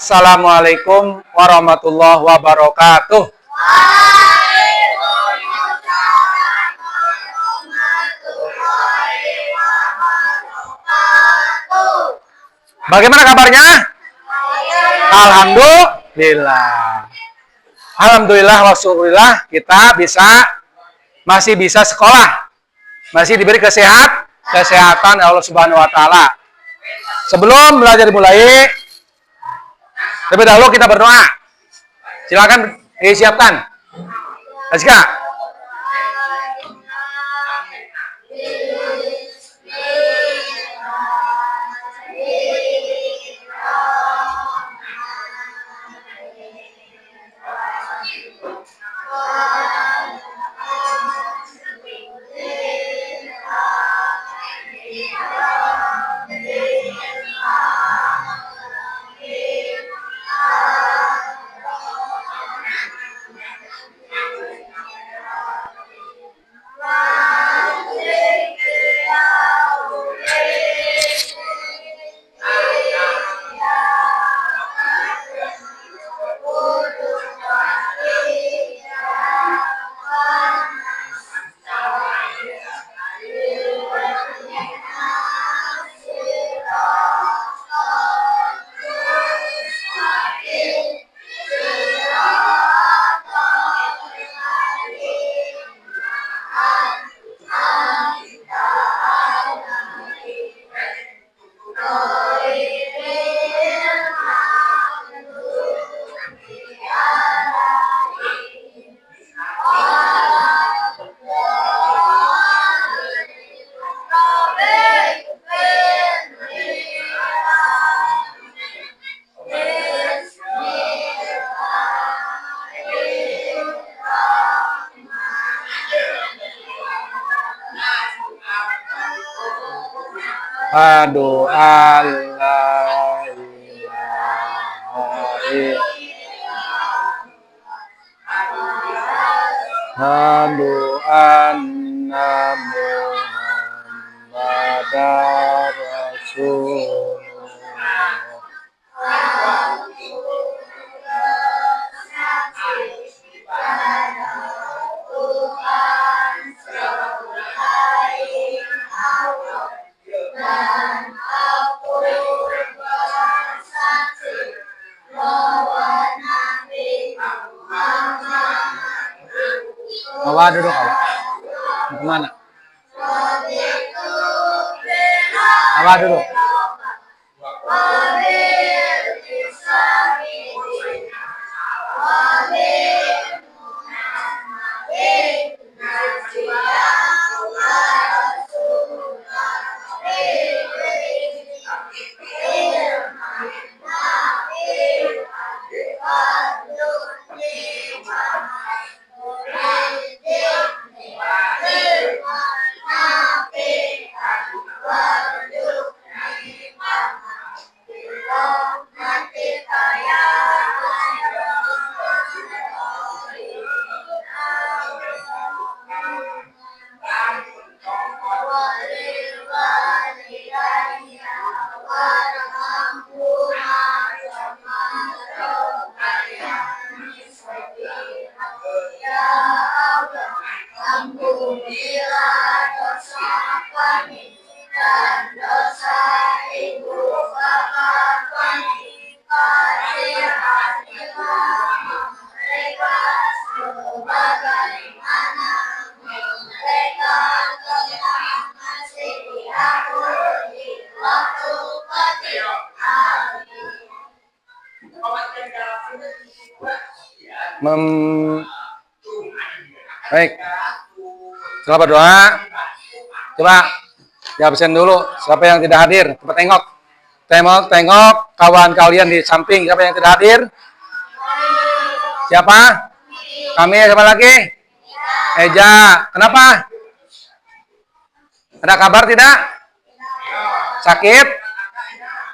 Assalamualaikum warahmatullahi wabarakatuh. Bagaimana kabarnya? Alhamdulillah. Alhamdulillah wasyukurillah kita masih bisa sekolah. Masih diberi kesehatan Allah Subhanahu wa taala. Sebelum belajar dimulai, terlebih dahulu kita berdoa. Silakan disiapkan. Azka. Aduh, Allah Aduh, anna Muhammadar Rasulullah. Awak duduk awak. Mau kemana? Awak duduk. Baik, setelah berdoa, coba dihabisin dulu. Siapa yang tidak hadir, coba tengok kawan kalian di samping. Siapa yang tidak hadir? Siapa? Kami, siapa lagi? Eja. Kenapa? Ada kabar tidak? Sakit?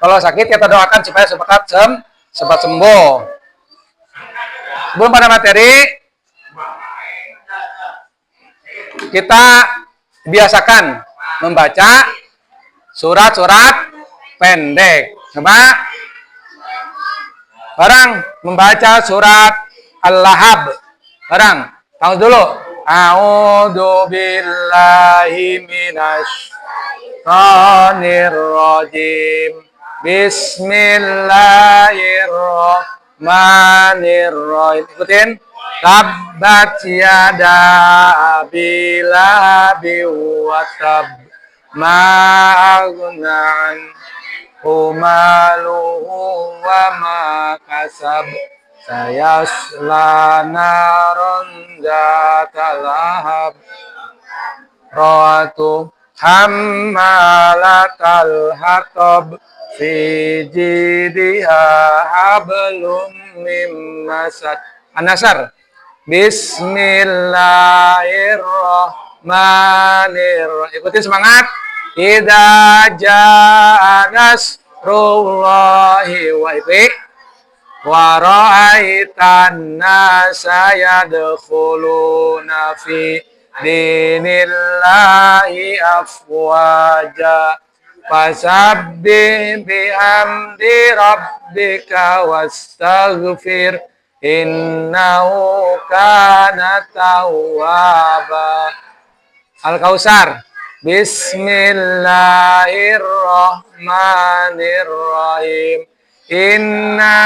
Kalau sakit kita doakan supaya cepat sembuh. Belum pada materi, kita biasakan membaca surat-surat pendek. Coba Orang membaca surat Al-Lahab. Orang tahu dulu. A'udzu billahi minasyaitonir rajim. Bismillahirrahmanirrahim. Ikutin. Tabbat yada abi lahabin wa tab. Ma aghna anhu maluhu wa ma kasab. Sayasla naron zata lahab. Ra'atu hammalatal hatab. Fi jidha hablum mim masad. An-Nasr. Bismillahirrahmanirrahim. Ikutin semangat. Idza jaa nasrullahi wa ra'aitan nasa yadkhuluna fi dinillahi afwaja. Fasabbih bihamdi rabbika wastaghfir. Innahu kana tawwaba. Al-Kautsar. Bismillahirrahmanirrahim. Inna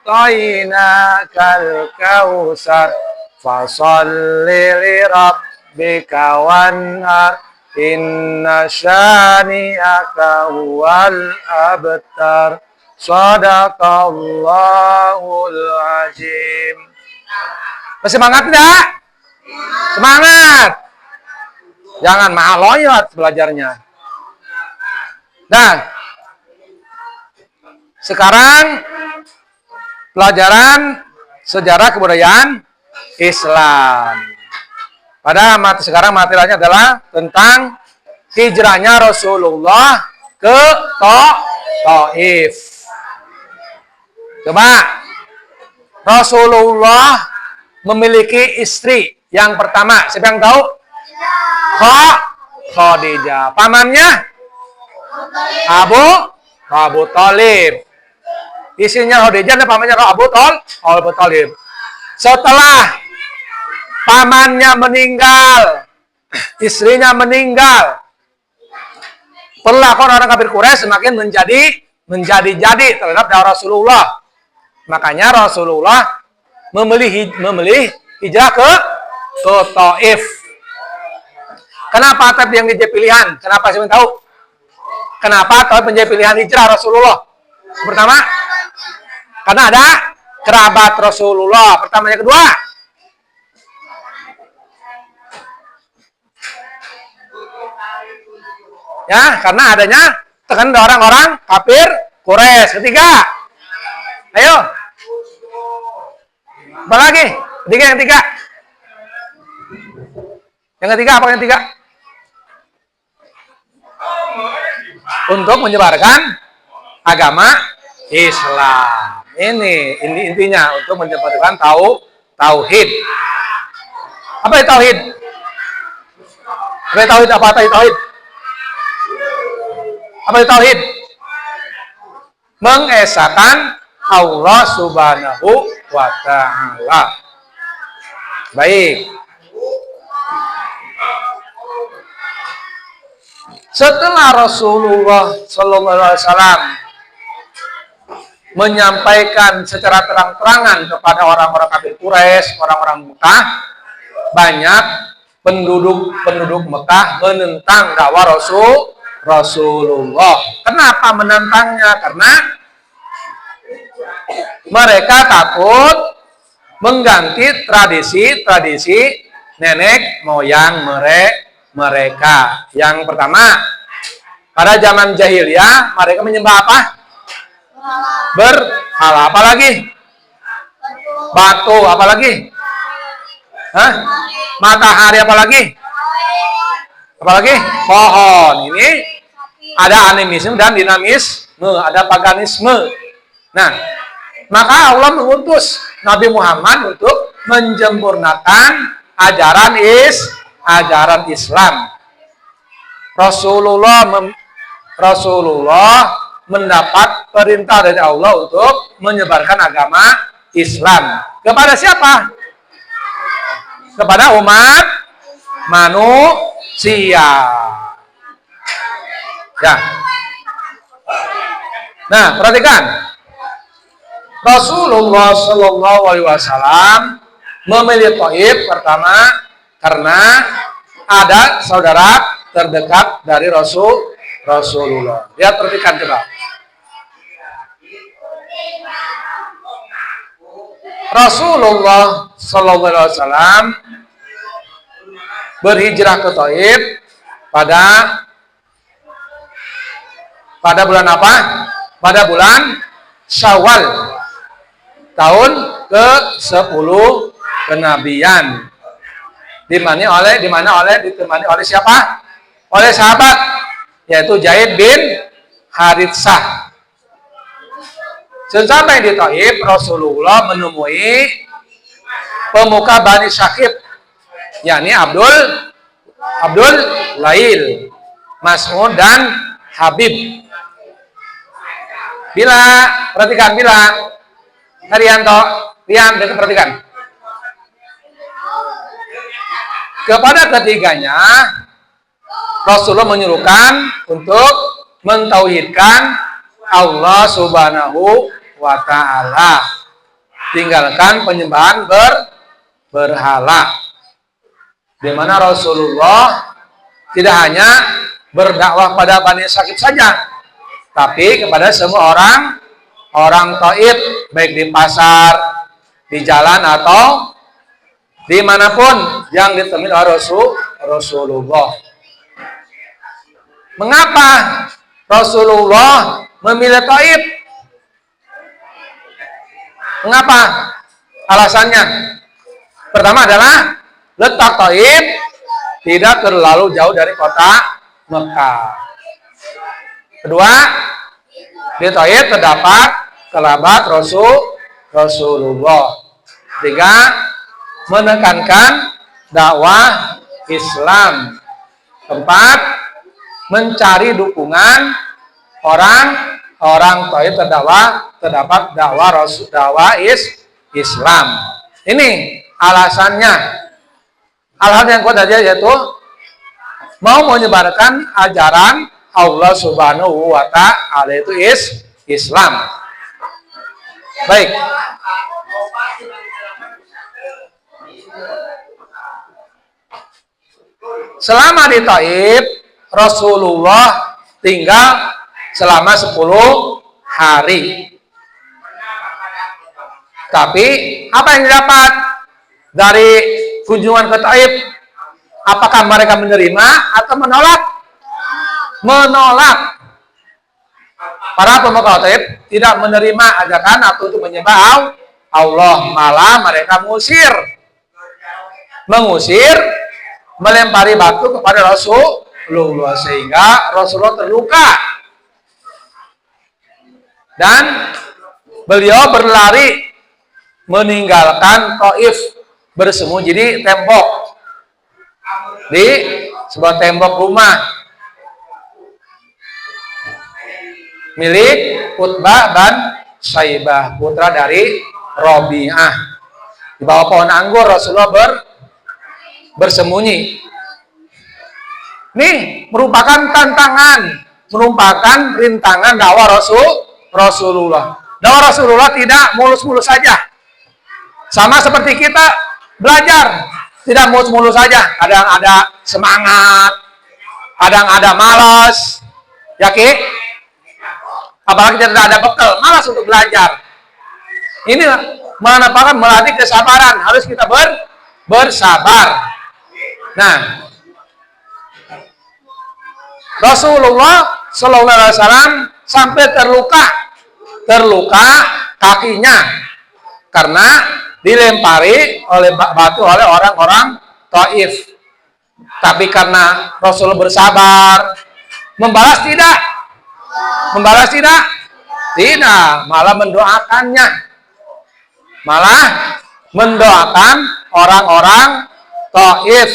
a'tainakal kautsar. Fasholli li rabbika wanhar. Inna syani'aka huwal abtar. Shadaqallahul azim. Semangat enggak? Semangat. Jangan maloyot belajarnya. Dan sekarang pelajaran sejarah kebudayaan Islam. Pada sekarang materialnya adalah tentang hijrahnya Rasulullah ke Taif. Coba, Rasulullah memiliki istri yang pertama. Siapa yang tahu? Khadijah. Pamannya? Abu Thalib. Istrinya Khadijah dan pamannya Abu Thalib. Setelah pamannya meninggal, istrinya meninggal, perlakuan orang kafir Quraisy semakin menjadi terhadap Rasulullah. Makanya Rasulullah memilih hijrah ke Taif. Kenapa Taif yang menjadi pilihan? Kenapa saya tahu? Kenapa Taif menjadi pilihan hijrah Rasulullah? Pertama, karena ada kerabat Rasulullah. Pertama, yang kedua, ya, karena adanya tekanan orang-orang kafir Quraisy. Ketiga, ayo, apa lagi? Yang ketiga, apa yang ketiga? Untuk menyebarkan agama Islam. Ini intinya untuk menyebarkan tauhid. Apa itu tauhid? Apa itu tauhid? Apa itu tauhid? Mengesahkan Allah Subhanahu wa ta'ala. Baik. Setelah Rasulullah sallallahu alaihi wasallam menyampaikan secara terang-terangan kepada orang-orang kafir Quraisy, orang-orang Mekah, banyak penduduk Mekah menentang dakwah Rasulullah. Kenapa menentangnya? Karena mereka takut mengganti tradisi nenek moyang mereka. Yang pertama, pada zaman jahiliyah mereka menyembah apa? Berhala. Apa lagi? Batu. Apa lagi? Matahari. Apa lagi? Pohon. Ini ada animisme dan dinamisme, ada paganisme. Nah, maka Allah mengutus Nabi Muhammad untuk menyempurnakan ajaran Islam. Rasulullah mendapat perintah dari Allah untuk menyebarkan agama Islam. Kepada siapa? Kepada umat manusia. Ya. Nah, perhatikan. Rasulullah Shallallahu Alaihi Wasallam memilih Taif pertama karena ada saudara terdekat dari Rasulullah. Lihat, perhatikan coba. Rasulullah Shallallahu Alaihi Wasallam berhijrah ke Taif pada bulan apa? Pada bulan Syawal tahun ke-10 kenabian. Ditemani oleh siapa? Oleh sahabat, yaitu Zaid bin Haritsah. Sampai di Taif, Rasulullah menemui pemuka Bani Syakib, yakni Abdul Lail, Mas'ud dan Habib. Bila, perhatikan, bila Haryanto, Rian, perhatikan. Kepada ketiganya, Rasulullah menyuruhkan untuk mentauhidkan Allah Subhanahu wa Ta'ala, tinggalkan penyembahan berhala. Di mana Rasulullah tidak hanya berdakwah pada Bani Syakib saja, tapi kepada semua orang Taif, baik di pasar, di jalan, atau dimanapun yang ditemui oleh Rasulullah. Mengapa Rasulullah memilih Taif? Mengapa? Alasannya pertama adalah letak Taif tidak terlalu jauh dari kota Mekah. Kedua, di Taif terdapat kerabat Rasulullah. Tiga, menekankan dakwah Islam. Keempat, mencari dukungan orang Taif terdapat dakwah Islam. Ini alasannya. Hal-hal yang kuat aja, yaitu mau menyebarkan ajaran Allah Subhanahu wa Ta'ala, itu Islam. Baik. Selama di Taif, Rasulullah tinggal selama 10 hari. Tapi apa yang didapat dari kunjungan ke Taif? Apakah mereka menerima atau menolak? Menolak. Para pemuka Taif tidak menerima ajakan atau untuk menyembah Allah, malah mereka mengusir, melempari batu kepada Rasulullah, sehingga Rasulullah terluka dan beliau berlari meninggalkan Taif, bersembunyi di tembok, di sebuah tembok rumah milik Utbah bin Syaibah, putra dari Robi'ah. Di bawah pohon anggur Rasulullah bersembunyi. Ini merupakan tantangan, merupakan rintangan dakwah Rasulullah. Dakwah Rasulullah tidak mulus-mulus saja. Sama seperti kita belajar, tidak mulus-mulus saja. Kadang ada semangat, kadang ada malas, ya Ki? Apalagi kita tidak ada bekal, malas untuk belajar. Ini melatih kesabaran, harus kita bersabar. Nah, Rasulullah Shallallahu Alaihi Wasallam sampai terluka kakinya karena dilempari oleh batu oleh orang-orang Taif. Tapi karena Rasulullah bersabar, membalas tidak, malah mendoakan orang-orang Taif.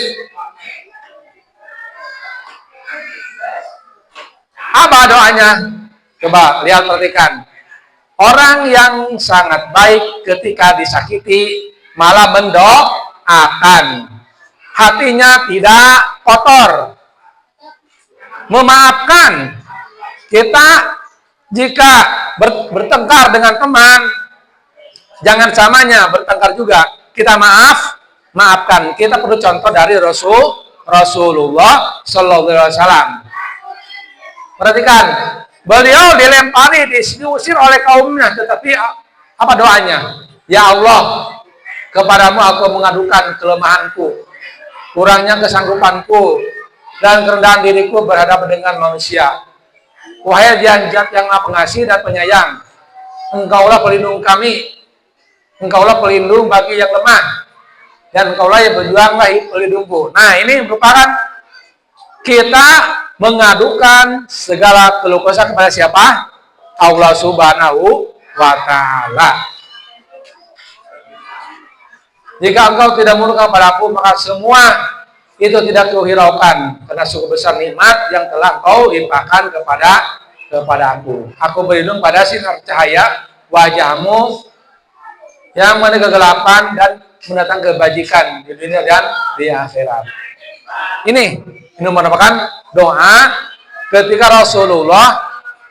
Apa doanya? Coba lihat, perhatikan. Orang yang sangat baik ketika disakiti malah mendoakan. Hatinya tidak kotor. Memaafkan. Kita jika bertengkar dengan teman, jangan samanya bertengkar juga. Kita maafkan. Kita perlu contoh dari Rasulullah Sallallahu Alaihi Wasallam. Perhatikan, beliau dilempari, diusir oleh kaumnya, tetapi apa doanya? Ya Allah, kepadamu aku mengadukan kelemahanku, kurangnya kesanggupanku, dan kerendahan diriku berhadapan dengan manusia. Wahai Zat yang Maha Pengasih dan Penyayang, Engkaulah pelindung kami, Engkaulah pelindung bagi yang lemah, dan Engkaulah yang berjuanglah pelindungku. Nah, ini merupakan kita mengadukan segala keluh kesah kepada siapa? Allah Subhanahu wa Ta'ala. Jika engkau tidak menurunkan padaku, maka semua itu tidak kuhiraukan, karena cukup besar nikmat yang telah kau limpahkan kepada aku. Aku berlindung pada sinar cahaya wajahmu yang mana kegelapan dan mendatang kebajikan di dunia dan di akhirat. Ini merupakan doa ketika Rasulullah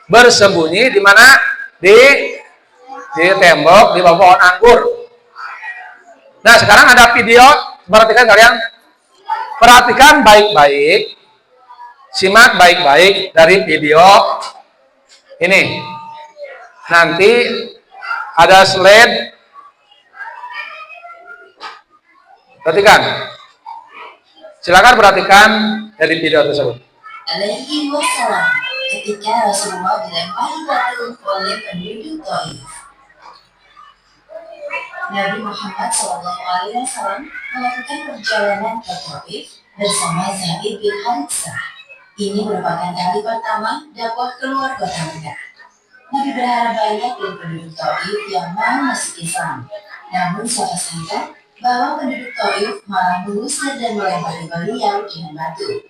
bersembunyi di mana? Di tembok di bawah pohon anggur. Nah, sekarang ada video, perhatikan kalian. Perhatikan baik-baik, simak baik-baik dari video ini. Nanti ada slide. Perhatikan. Silakan perhatikan dari video tersebut. Alaihi wassalam, ketika Rasulullah dilempari batu oleh penduduk Taif, Nabi Muhammad SAW melakukan perjalanan ke Taif bersama Zaid bin Haritsah. Ini merupakan kali pertama dakwah keluar kota Mekah. Nabi berharap banyak dari penduduk Taif yang mau masuk Islam. Namun siapa sangka bahwa penduduk Taif malah mengusir dan melempari beliau dengan batu.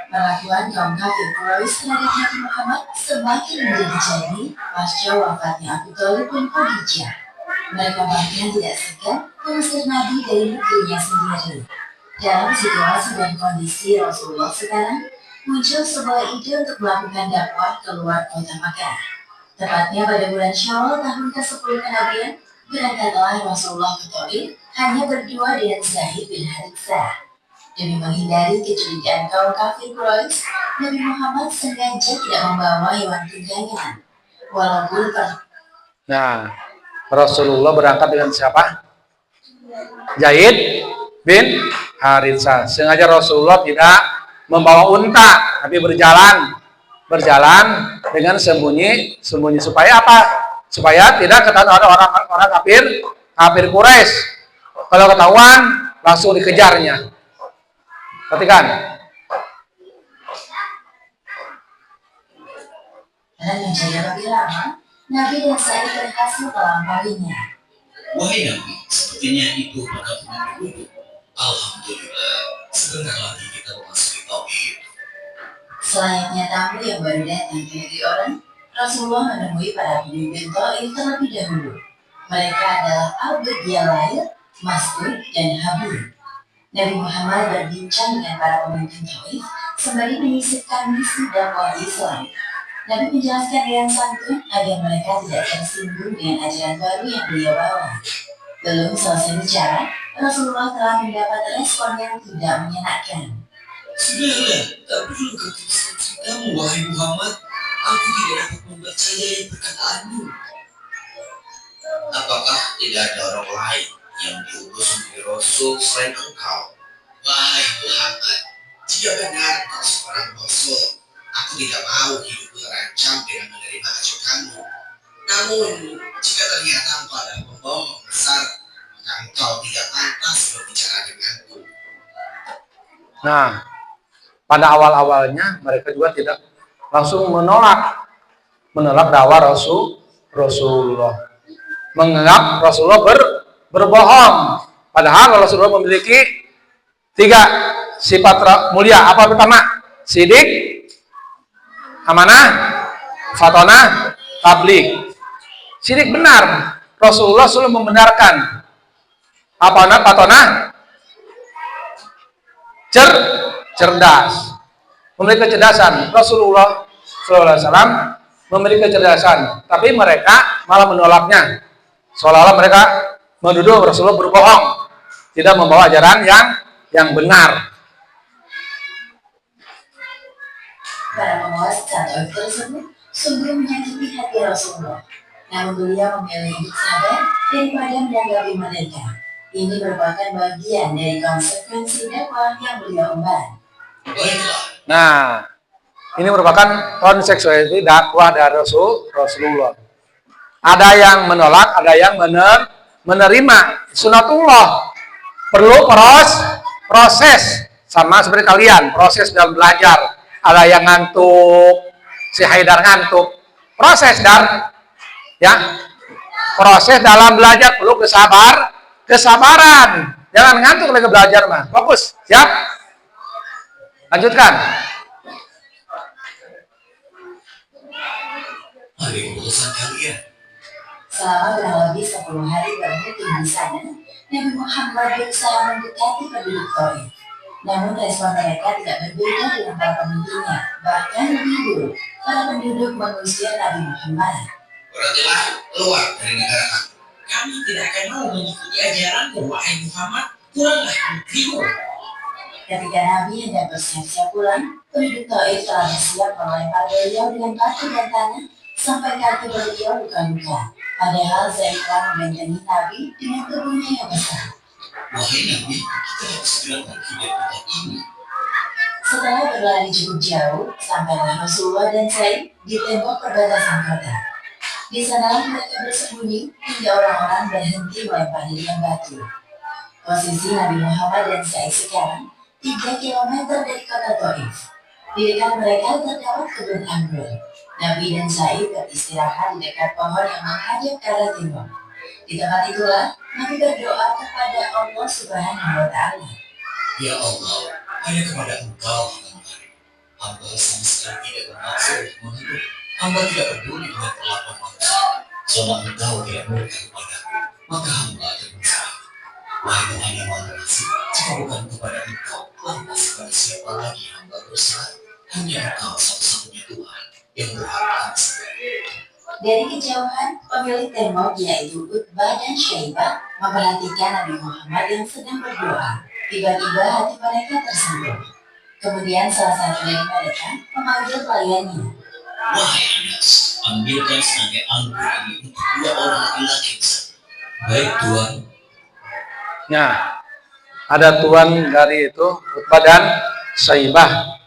Perlakuan kaum kafir Quraisy terhadap Nabi Muhammad semakin menjadi-jadi pasca wafatnya Abu Thalib bin Khadijah. Mereka bahkan tidak segan mengusir Nabi dari negerinya sendiri. Dalam situasi dan kondisi Rasulullah sekarang, muncul sebuah ide untuk melakukan dakwah keluar kota Makkah. Tepatnya pada bulan Syawal tahun ke-10 kenabian, berangkatlah Rasulullah ke Taif hanya berdua dengan Zaid bin Haritsah. Demi menghindari kecurigaan kaum kafir Quraisy, Nabi Muhammad sengaja tidak membawa hewan tunggangan. Walaupun Rasulullah berangkat dengan siapa? Zaid bin Haritsah. Sengaja Rasulullah tidak membawa unta, tapi berjalan dengan sembunyi supaya apa? Supaya tidak ketahuan ada orang kafir Quraisy. Kalau ketahuan langsung dikejarnya. Perhatikan. Dan menjadi lebih lama, Nabi dan Zaid berhasil melampauinya. Wahai Nabi, sepertinya itu perkampungan penduduk. Alhamdulillah, sebentar lagi kita memasuki Taif. Selayaknya tamu yang baru datang ke negeri orang, Rasulullah menemui para penduduk Taif terlebih dahulu. Mereka adalah Al-Badialail, Mas'ud, dan Habur. Nabi Muhammad berbincang dengan para pemimpin Taif sembari menyisipkan misi dakwah Islam. Nabi menjelaskan dengan santun agar mereka tidak tersinggung dengan ajaran baru yang beliau bawa. Belum selesai bicara, Rasulullah telah mendapat respon yang tidak menyenangkan. Sudahlah, tak perlu keputusan kamu, wahai Muhammad. Aku tidak dapat mempercayai perkataanmu. Apakah tidak ada orang lain yang diutus menjadi Rasul selain engkau? Wahai Muhammad, jika benar kau seorang Rasul, aku tidak mau hidupku terancam dengan menerima ajakanmu. Namun, jika ternyata engkau adalah pembohong besar, maka engkau tidak pantas berbicara denganku. Nah, pada awal-awalnya mereka juga tidak langsung menolak dakwah Rasulullah. Menganggap Rasulullah berbohong. Padahal Rasulullah memiliki 3 sifat mulia. Apa pertama? Sidik, amanah, fatona tablik. Sidik benar. Rasulullah selalu membenarkan. Apana fatona? Cerdas. Memiliki kecerdasan. Rasulullah SAW memiliki kecerdasan, tapi mereka malah menolaknya. Seolah-olah mereka menuduh Rasulullah berbohong, tidak membawa ajaran yang benar. Para pengawas Taif tersebut sungguh menyakiti hati Rasulullah. Namun beliau memilih hidup sabar daripada menanggapi mereka. Ini merupakan bagian dari konsekuensi dakwah yang beliau emban. Nah, ini merupakan konsekuensi dakwah dari Rasulullah. Ada yang menolak, ada yang menerima. Sunatullah perlu proses, sama seperti kalian, proses dalam belajar. Ada yang ngantuk, si Haidar ngantuk. Proses ya. Proses dalam belajar perlu kesabaran. Jangan ngantuk lagi belajar mah. Fokus, siap? Lanjutkan. Hari urusan kalian. Selama kurang lebih 10 hari bermukim di sana, Nabi Muhammad berusaha mendekati penduduk Taif. Namun respon mereka tidak berbeda dengan para pemimpinnya. Bahkan lebih buruk, para penduduk mengusir Nabi Muhammad. Berhentilah, keluar dari negara kami. Kami tidak akan mau mengikuti ajaranmu, wahai Muhammad. Pulanglah ke negerimu. Ketika Nabi hendak bersiap-siap pulang, penduduk Taif telah bersiap melempar beliau dengan batu dan tanah sampai kaki beliau luka-luka. Padahal Zaid telah membentengi Nabi dengan tubuhnya yang besar. Wahai Nabi, kita harus segera pergi dari tempat ini. Setelah berlari cukup jauh, sampailah Rasulullah dan Zaid di tembok perbatasan kota. Di sana mereka bersembunyi hingga orang-orang berhenti melempari dengan batu. Posisi Nabi Muhammad dan Zaid sekarang 3 kilometer dari kota Taif. Di dekat mereka terdapat kebun anggur. Nabi dan Zaid beristirahat di dekat pohon yang menghadap ke arah timur. Di tempat itulah Nabi berdoa kepada Allah Subhanahu wa Ta'ala. Ya Allah, hanya kepada Engkau kami. Hamba sama sekali tidak bermaksud mengeluh. Hamba tidak peduli dengan perlakuan manusia. Selama Engkau tidak murka kepadaku, maka hamba akan berserah. Wahai Tuhan yang Maha Pengasih, jika bukan kepada Engkau, lantas kepada siapa lagi hamba berserah? Hanya Engkau satu-satunya Tuhan yang berhak atas. Dari kejauhan, pemilik tembok yaitu Utbah dan Syaibah memperhatikan Nabi Muhammad yang sedang berdoa. Tiba-tiba hati mereka tersentuh. Kemudian salah satu dari mereka memanggil pelayannya. Wahai Anas, ambilkan sebagai anggur ini untuk 2 orang laki-laki. Baik Tuan. Nah, ada tuan dari itu Utbah dan Syaibah,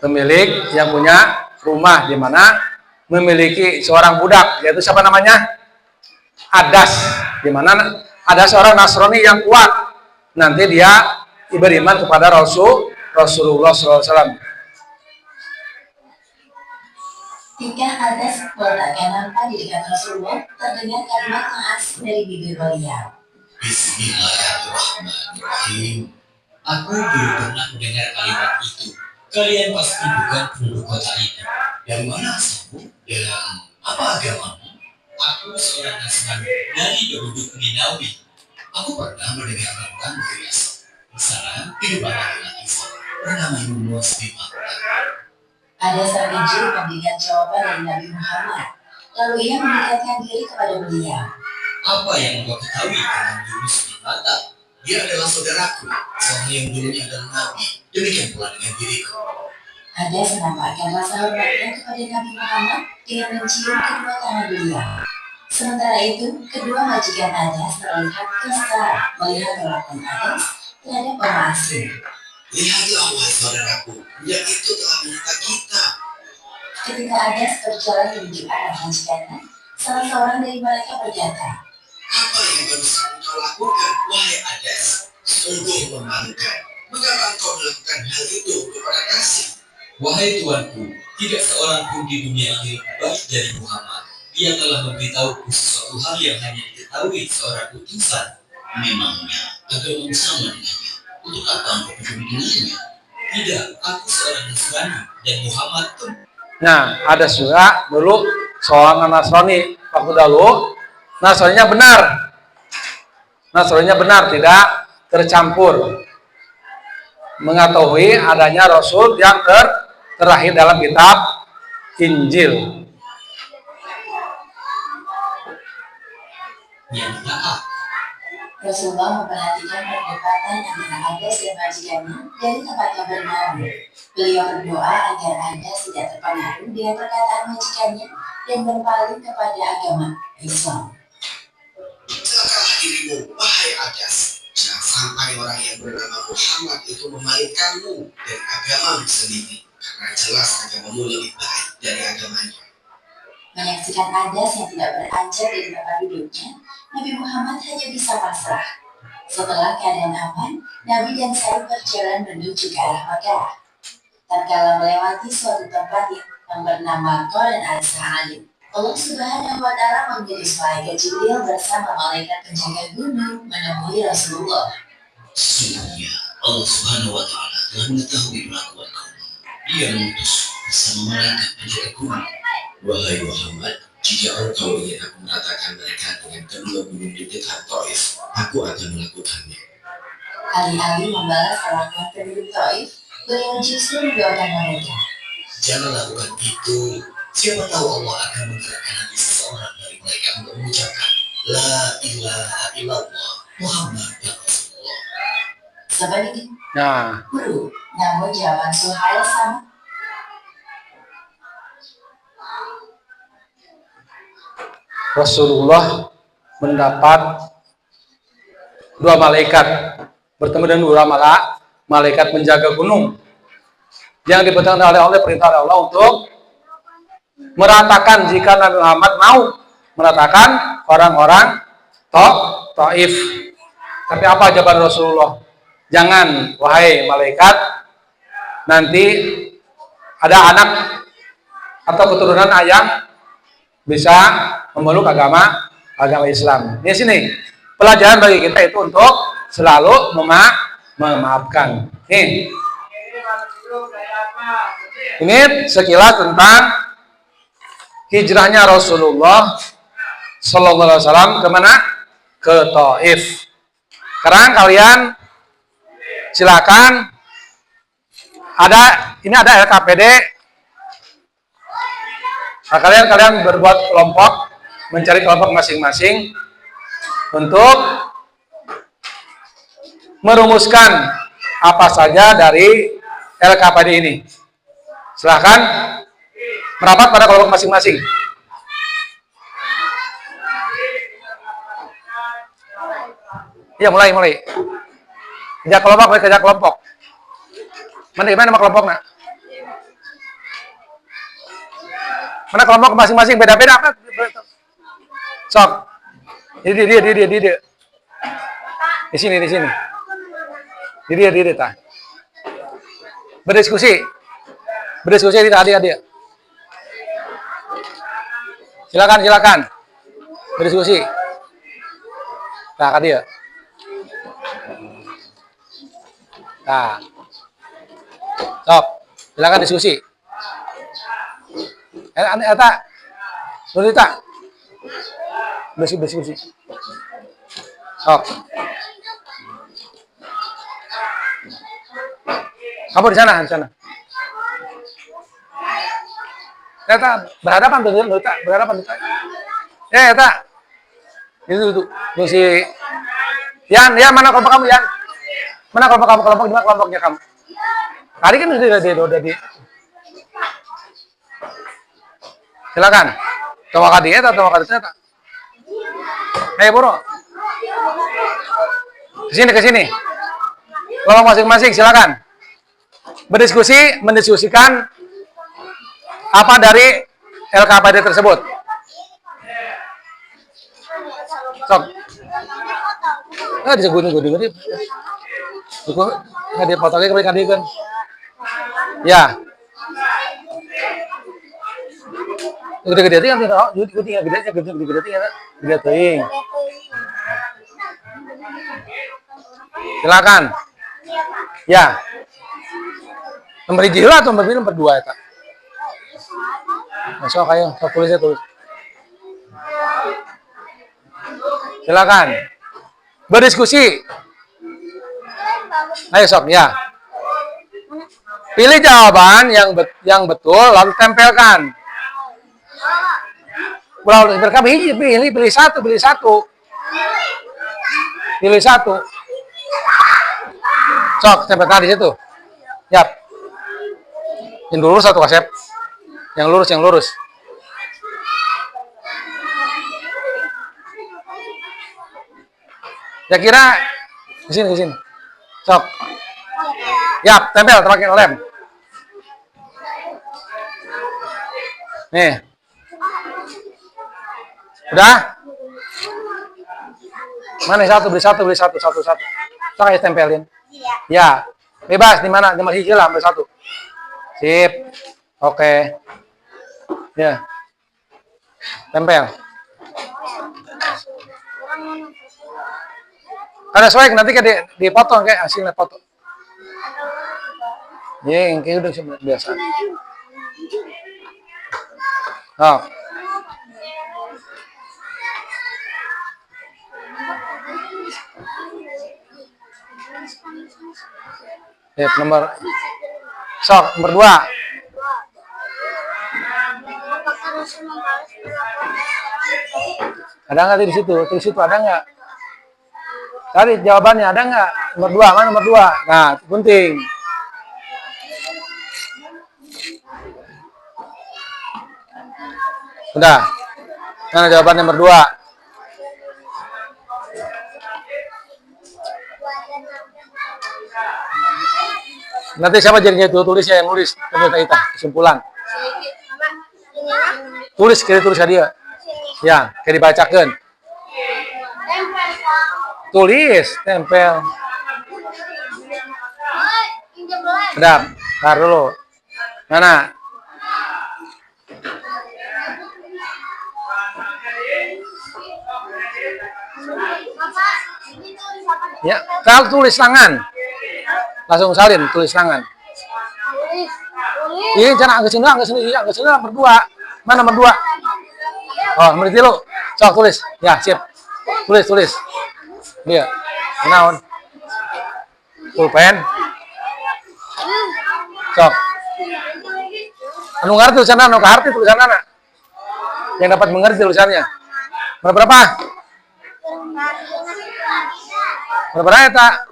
pemilik yang punya rumah di mana memiliki seorang budak, yaitu siapa namanya? Adas, di mana ada seorang Nasrani yang kuat. Nanti dia beriman kepada Rasulullah SAW. Ketika Adas meletakkan lampa di dekat Rasulullah, terdengar kalimat yang asing dari bibir beliau. Bismillahirrahmanirrahim. Aku belum pernah mendengar kalimat itu. Kalian pasti bukan penduduk kota ini. Dari mana asalmu? Dan apa agamamu? Aku seorang Nasrani dari penduduk Ninawi. Aku pernah mendengar tentang negeri asal. Di sana hidup laki-laki bernama Yunus bin Matta. Ada terkejut mendengar jawaban dari Nabi Muhammad. Lalu ia mendekatkan diri kepada beliau. Apa yang kau ketahui tentang Yunus bin Matta? Dia adalah saudaraku, seorang yang dulunya adalah Nabi. Demikian pula dengan diriku. Ada menampakkan rasa hormatnya kepada Nabi Muhammad dengan mencium kedua tangan beliau. Sementara itu, kedua majikan Adas terlihat kesal melihat perlakuan Adas terhadap orang asing. Lihatlah wahai saudaraku, yang itu telah menyita kita. Ketika Adas berjalan menuju arah majikannya, salah seorang dari mereka berkata, Apa yang baru kau lakukan, wahai Adas? Sungguh memalukan. Mengapa engkau melakukan hal itu kepada kasih? Wahai tuanku, tidak seorang pun di dunia ini baik dari Muhammad. Dia telah memberitahuku sesuatu hal yang hanya diketahui seorang utusan. Memangnya agama sama dengannya. Untuk apa engkau peduli dengannya? Tidak, aku seorang Nasrani dan Muhammad pun. Nah, ada juga dulu seorang Nasrani waktu dahulu Nasraninya benar. Nasraninya benar, tidak tercampur. Mengetahui adanya Rasul yang terakhir dalam kitab Injil. Yang kedua, Rasulullah memperhatikan perdebatan antara Adas dan majikannya dari tempatnya bernaung. Beliau berdoa agar Adas tidak terpengaruh dengan perkataan majikannya dan berpaling kepada agama Islam. celakalah dirimu, wahai Adas. Jangan sampai orang yang bernama Muhammad itu memalingkanmu dari agamamu sendiri, karena jelas agamamu lebih baik dari agamanya. Menyaksikan Adas yang tidak beranjak dari tempat duduknya, Nabi Muhammad hanya bisa pasrah. Setelah keadaan aman, Nabi dan Said berjalan menuju ke arah Makkah. Tatkala melewati suatu tempat yang bernama Qaran al-Sa'alim, Allah Subhanahu wa Ta'ala mengirim malaikat Jibril bersama malaikat penjaga gunung menemui Rasulullah. Sesungguhnya Allah Subhanahu wa Ta'ala telah mengetahui kelakuan kamu. Dia mengutus bersama malaikat penjaga gunung. Wahai Muhammad, jika engkau ingin aku meratakan mereka dengan kedua gunung di dekat Taif, aku akan melakukannya. Alih-alih membalas perlakuan penduduk Taif, beliau justru mendoakan mereka. Jangan lakukan itu. Siapa tahu Allah akan menggerakkan hati seseorang dari mereka untuk mengucapkan La ilaha illallah Muhammad Rasulullah. Sebaliknya, Nah, guru, namun jawaban Suhail sama. Rasulullah mendapat dua malaikat bertemu dengan dua malaikat penjaga gunung yang diperintahkan oleh perintah Allah untuk meratakan jika Nabi Muhammad mau meratakan orang-orang Taif. Tapi apa jawaban Rasulullah? Jangan, wahai malaikat, nanti ada anak atau keturunan ayah bisa memeluk agama Islam. Di sini pelajaran bagi kita itu untuk selalu memaafkan. Ini sekilas tentang hijrahnya Rasulullah Sallallahu Alaihi Wasallam kemana? Ke Taif. Sekarang kalian silakan. Ini ada LKPD. Nah, kalian berbuat kelompok, mencari kelompok masing-masing untuk merumuskan apa saja dari LKPD ini. Silahkan merapat pada kelompok masing-masing. Ya, mulai. Kerja kelompok. Mana nama kelompoknya? Mana kelompok masing-masing beda-beda apa? Sok. Di dia. Di sini. Di dia tah. Berdiskusi di adik-adik. Silakan. Berdiskusi. Nah, kak dia. Nah. Sok. Silakan diskusi. Eta. Nurita. Diskusi. Sok. Kamu di sana. Eta berhadapan tuh, Nurita. Eta. Itu. Tuh si Yan, mana kelompok kamu, Yan? Mana kelompok kamu? Kelompoknya kamu? Tadi kan udah di. Silakan. Tolong kadi eta. Bro. Ke sini. Kelompok masing-masing silakan. Mendiskusikan apa dari LKPD tersebut. Sok. Bisa gede. Buku nggak dia potongnya kembali kan? Ya. Gede kan? Gede. Silakan. Ya. Nomor 1 atau nomor 2 ya, Kak? Masuk ayo, sok tulisnya tulis. Silakan. Berdiskusi. Ayo sok, ya. Pilih jawaban yang betul lalu tempelkan. Lalu tempelkan pilih satu. Pilih satu. Sok, tempelkan di situ. Yap. Yang lurus satu Kasep. Yang lurus. Ya kira di sini. Sok. Yap, tempel pakai lem. Nih. Udah? Mana satu, beli satu. Sok aja tempelin. Ya. Bebas di mana? Nomor hiji lah, ambil satu. Sip. Oke. Ya. Tempel. Karena soalnya nanti kayak dipotong kayak hasilnya foto. Ya, yang kayak udah biasa. Oh. Ya, nomor 2. Ada nggak di situ? Di situ ada nggak? Cari jawabannya, ada nggak? Nomor 2, mana nomor 2? Nah, itu penting. Udah. Mana jawaban nomor 2? Nanti siapa jadinya itu tulisnya yang nulis kita kesimpulan. Tulis dia. Ya, kayak dibacakan. Tulis, tempel. Udah, tar dulu. Mana? Ya, kalau tulis tangan. Langsung salin, tulis tangan. Ini jangan angkat sini nomor 2. Mana nomor 2? Oh, nomor 3 lu. Sok tulis. Ya, siap. Tulis. Iya. Kenaon. Pulpen. Sok. Anu ngerti tulisanna, anu kaharti tulisanna. Yang dapat mengerti tulisannya. Berapa? Berapa eta?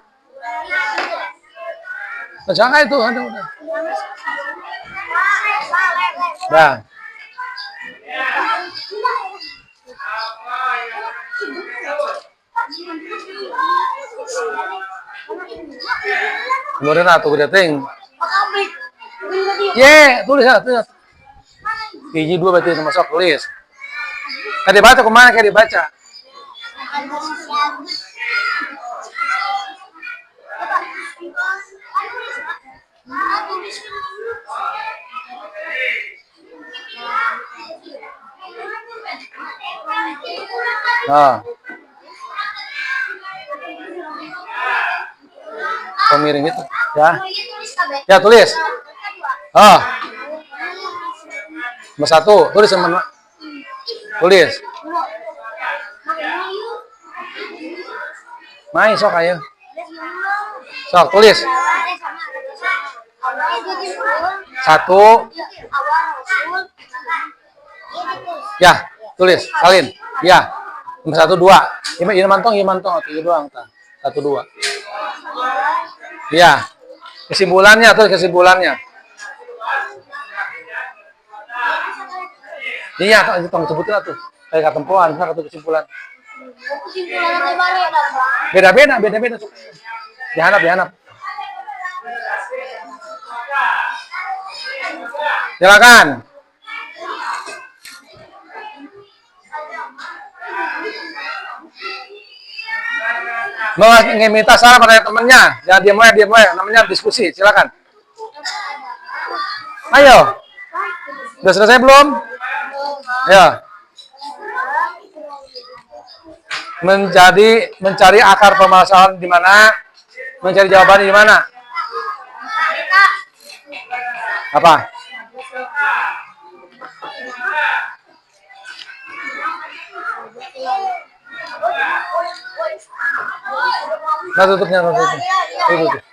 Jangan itu, udah. Dah. Kemudian atuh gede ting. Tulis. Hiji 2 berarti masuk tulis. Tadi baca kemana kayak dibaca? Nah. Miring itu, ya. Ya, tulis. Oh. Nomor 1, tulis sama. Tulis. Main sok ayo. Sok tulis. 1. Ya, tulis, salin. Ya. Nomor 1 2. Ini mantong, 3 doang tah. 1 2. Ya. Kesimpulannya. Iya, tong sebutin tuh. Kayak ketempuan, atau kesimpulan. Beda-beda. Dihanap. Silakan. Ingin minta saran pada temannya, jangan diam aja, namanya diskusi. Silakan. Ayo. Sudah selesai belum? Ya. Mencari akar permasalahan di mana? Mencari jawabannya di mana? Apa? Nah, tutupnya, nah, tutup. Tutup.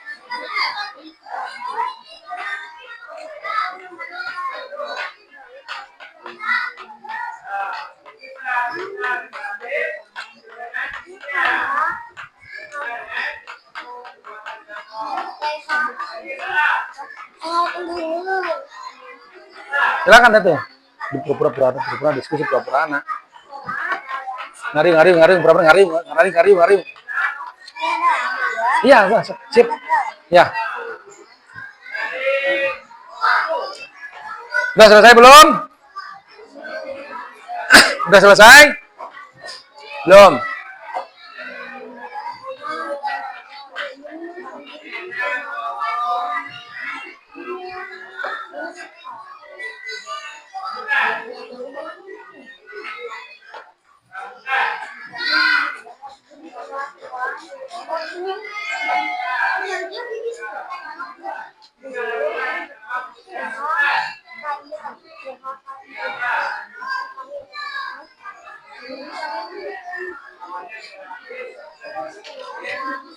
Silakan itu. Di pura-pura diskusi pura-pura anak. Ngari, pura-pura ngari. Iya, sip. Ya. Udah selesai belum? Udah selesai? Belum.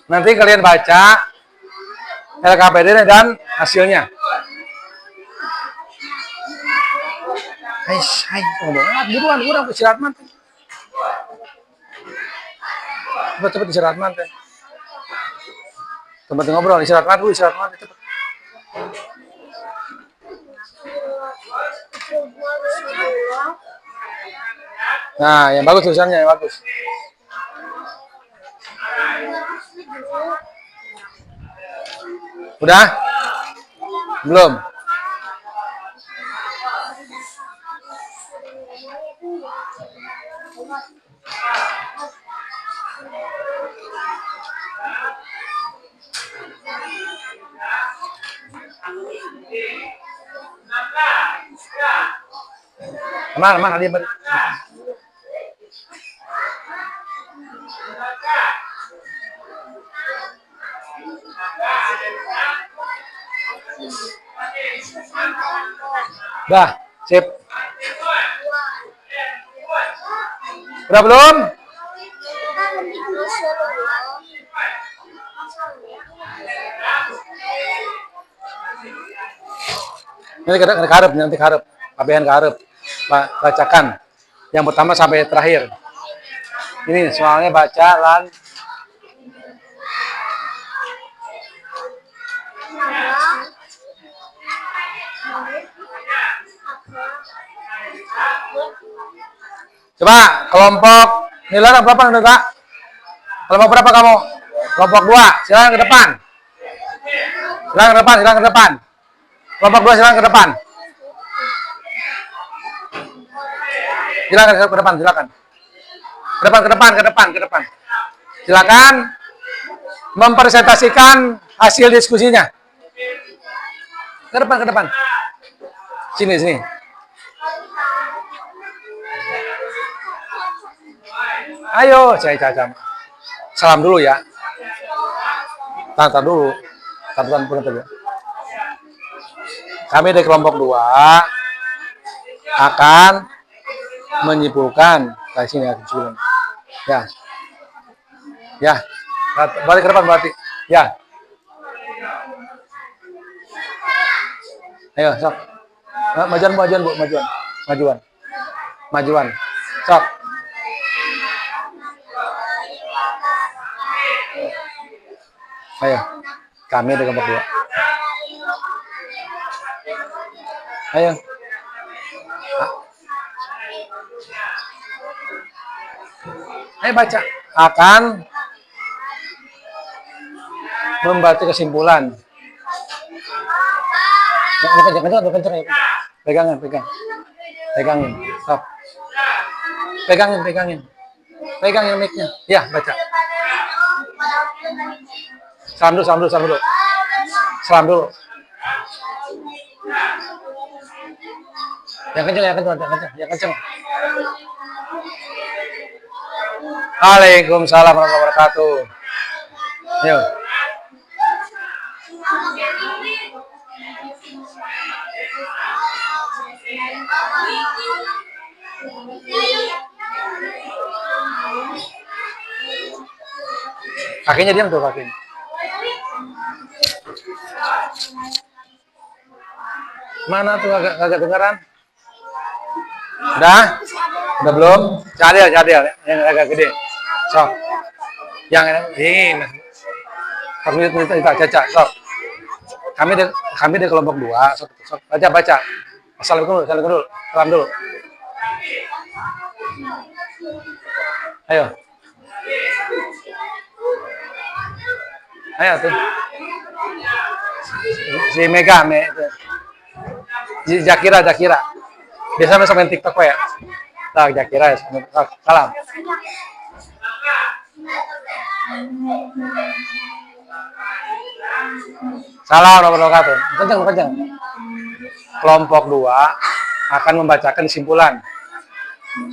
Nanti kalian baca LKPD dan hasilnya. Hai, buruan, istirahat mah. Cepet istirahat mah. Tempat ngobrol, istirahat mah, cepet. Nah, yang bagus tulisannya, yang bagus. Udah? Belum? Aman, dia balik. Dah, sip. Udah belum? Nanti karep. Kabehan karep. Bacakan. Yang pertama sampai terakhir. Ini soalnya baca lan. Coba kelompok nilai berapa Kak? Kelompok berapa kamu? Kelompok 2, silakan ke depan. Silakan ke depan. Kelompok 2 silakan ke depan. Silakan ke depan, silakan. Ke depan. Silakan mempresentasikan hasil diskusinya. Ke depan. Sini. Ayo, saya. Salam dulu ya. Tar dulu. Kami dari kelompok 2 akan menyimpulkan dari sini ya. Balik ke depan berarti. Ya. Ayo, sok. Majuan. Sok. Ayo. Kami dari kelompok 2. Ayo. Ayo baca. Akan membaca kesimpulan. Kencang. Pegangin. Stop. Pegangin mic-nya. Ya, baca. Salam dulu. Yang kencang. Waalaikumsalam warahmatullahi wabarakatuh. Ayo. Kakinya diam tuh kakinya. Mana tuh agak dengeran? Udah? Udah belum? Cadel yang agak gede. Sok. Yang ini. Kami kita caca, sok. Kami di kelompok 2, sok. Baca. Assalamualaikum dulu. Salam dulu. Ayo tuh. Si Mega, Jakira. Biasa masuk main TikTok ya. Tak Jakira ya. Salam. Salam wabarakatuh. Kenceng. Kelompok 2 akan membacakan kesimpulan. 1.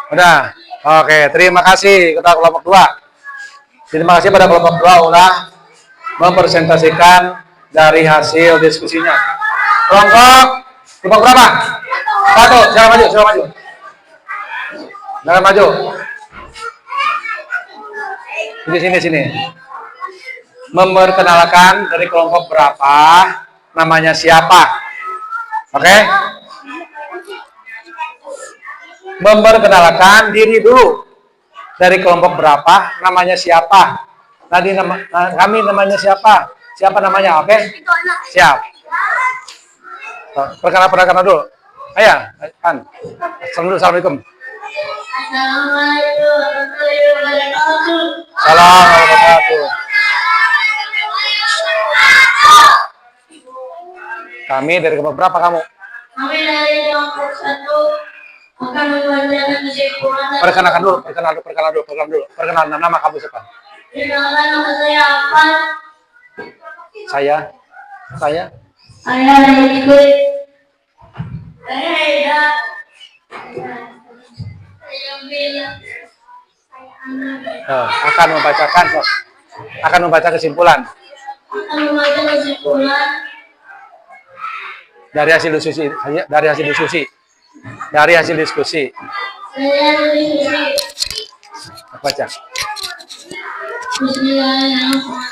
Udah. Oke, terima kasih kepada kelompok 2. Terima kasih pada kelompok 2 udah mempresentasikan dari hasil diskusinya. Kelompok berapa? 1, jangan maju. Jangan maju. Di sini. Memperkenalkan dari kelompok berapa, namanya siapa. Oke? Memperkenalkan diri dulu. Dari kelompok berapa, namanya siapa. Kami namanya siapa. Siapa namanya, oke? Siap. Perkenalkan dulu. Ayo, kan. Assalamualaikum. Salam warahmatullahi. Kami dari kelompok berapa kamu? Kami dari kelompok 1 akan membacakan kesimpulan. Perkenalkan dulu. Perkenalan nama kamu siapa? Perkenalkan nama saya Afan. Saya. Saya Rizky. Saya Ida. Saya Bila. Saya Ana. Akan membaca kesimpulan. Akan membaca kesimpulan. Dari hasil diskusi. Saya diskusi. Baca. Bismillahirrahmanirrahim.